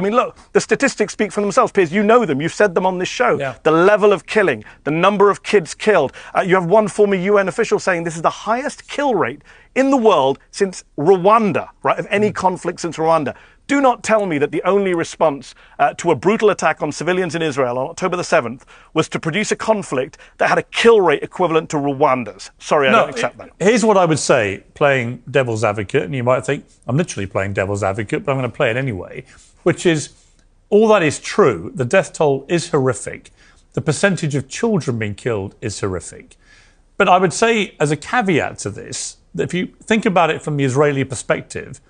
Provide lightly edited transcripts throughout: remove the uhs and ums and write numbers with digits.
I mean, look, the statistics speak for themselves, Piers. You know them. You've said them on this show. Yeah. The level of killing, the number of kids killed. You have one former UN official saying this is the highest kill rate in the world since Rwanda, right, of any conflict since Rwanda. Do not tell me that the only response to a brutal attack on civilians in Israel on October the 7th was to produce a conflict that had a kill rate equivalent to Rwanda's. Sorry, I don't accept that. Here's what I would say, playing devil's advocate, and you might think, I'm literally playing devil's advocate, but I'm going to play it anyway, which is, all that is true. The death toll is horrific. The percentage of children being killed is horrific. But I would say, as a caveat to this, that if you think about it from the Israeli perspective,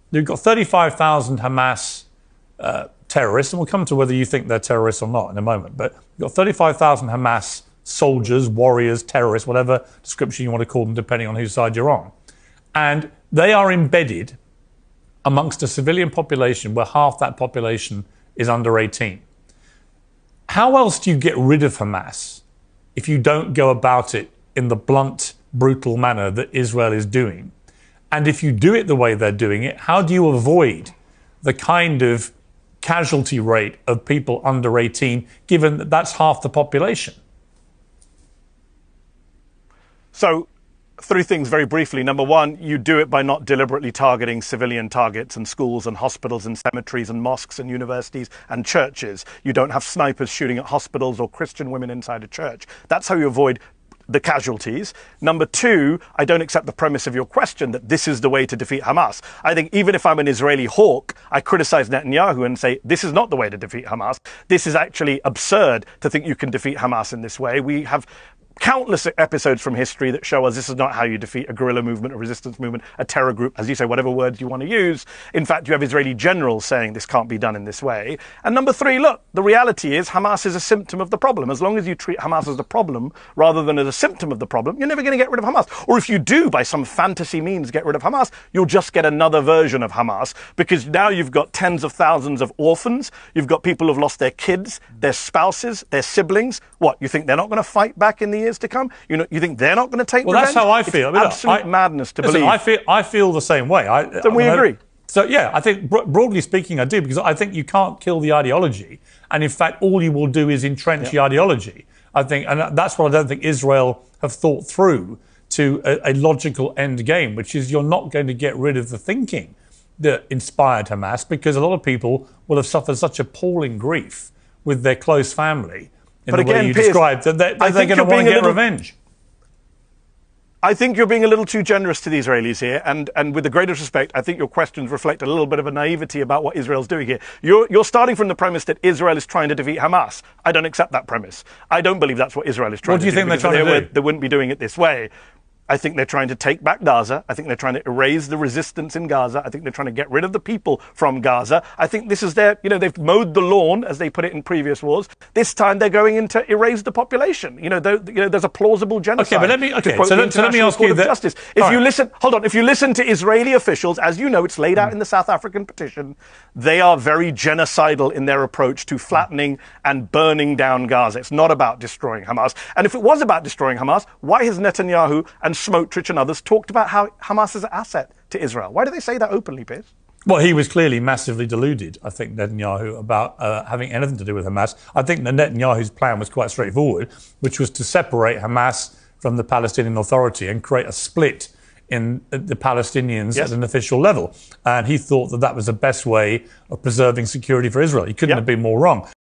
you've got 35,000 Hamas terrorists, and we'll come to whether you think they're terrorists or not in a moment, but you've got 35,000 Hamas soldiers, warriors, terrorists, whatever description you want to call them, depending on whose side you're on. And they are embedded amongst a civilian population where half that population is under 18. How else do you get rid of Hamas if you don't go about it in the blunt, brutal manner that Israel is doing? And if you do it the way they're doing it, how do you avoid the kind of casualty rate of people under 18, given that that's half the population? So, three things very briefly. Number one, you do it by not deliberately targeting civilian targets and schools and hospitals and cemeteries and mosques and universities and churches. You don't have snipers shooting at hospitals or Christian women inside a church. That's how you avoid the casualties. Number two, I don't accept the premise of your question that this is the way to defeat Hamas. I think even if I'm an Israeli hawk, I criticize Netanyahu and say, this is not the way to defeat Hamas. This is actually absurd to think you can defeat Hamas in this way. We have countless episodes from history that show us this is not how you defeat a guerrilla movement, a resistance movement, a terror group, as you say, whatever words you want to use. In fact, you have Israeli generals saying this can't be done in this way. And number three, look, the reality is Hamas is a symptom of the problem. As long as you treat Hamas as the problem rather than as a symptom of the problem, you're never going to get rid of Hamas. Or if you do, by some fantasy means, get rid of Hamas, you'll just get another version of Hamas, because now you've got tens of thousands of orphans. You've got people who've lost their kids, their spouses, their siblings. What, you think they're not going to fight back in the years to come? You think they're not going to take revenge? Well, that's how I feel. It's absolute madness to believe. I feel the same way. So we agree. So, yeah, I think, broadly speaking, I do, because I think you can't kill the ideology. And, in fact, all you will do is entrench the ideology. I think, and that's what I don't think Israel have thought through to a logical end game, which is you're not going to get rid of the thinking that inspired Hamas, because a lot of people will have suffered such appalling grief with their close family in the way you described, that they're going to want to get revenge. I think you're being a little too generous to the Israelis here, and with the greatest respect, I think your questions reflect a little bit of a naivety about what Israel's doing here. You're starting from the premise that Israel is trying to defeat Hamas. I don't accept that premise. I don't believe that's what Israel is trying to do. What do you think they're trying to do? They wouldn't be doing it this way. I think they're trying to take back Gaza. I think they're trying to erase the resistance in Gaza. I think they're trying to get rid of the people from Gaza. I think this is they've mowed the lawn, as they put it in previous wars. This time they're going in to erase the population. There's a plausible genocide. Okay, but let me ask you that. Justice. If you listen to Israeli officials, as you know, it's laid out in the South African petition, they are very genocidal in their approach to flattening and burning down Gaza. It's not about destroying Hamas. And if it was about destroying Hamas, why has Netanyahu and Smotrich and others talked about how Hamas is an asset to Israel? Why do they say that openly, Piers? Well, he was clearly massively deluded, I think, Netanyahu, about having anything to do with Hamas. I think that Netanyahu's plan was quite straightforward, which was to separate Hamas from the Palestinian Authority and create a split in the Palestinians at an official level. And he thought that that was the best way of preserving security for Israel. He couldn't have been more wrong.